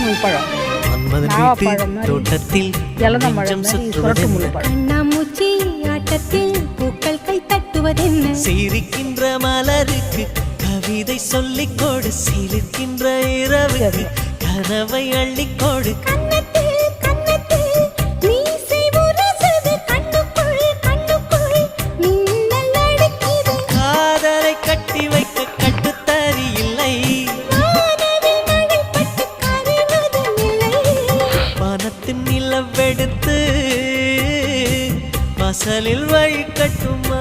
முள்பழம், நாவப்பழம் தோட்டத்தில் இலந்தமழம் சுரட்டு முள்பழம். கண்ணாமூச்சி ஆட்டத்தில் பூக்கள் கை தட்டுவதென்ன? சிரிக்கின்ற மலருக்கு கவிதை சொல்லிக்கோடு, சிலிர்க்கின்ற இரவுக்கு கனவை அள்ளிக்கோடு. காதலை கட்டி வைக்க கட்டுத்தறி இல்லை, வானத்தின் நிலவெடுத்து வாசலில் வழி கட்டுமா?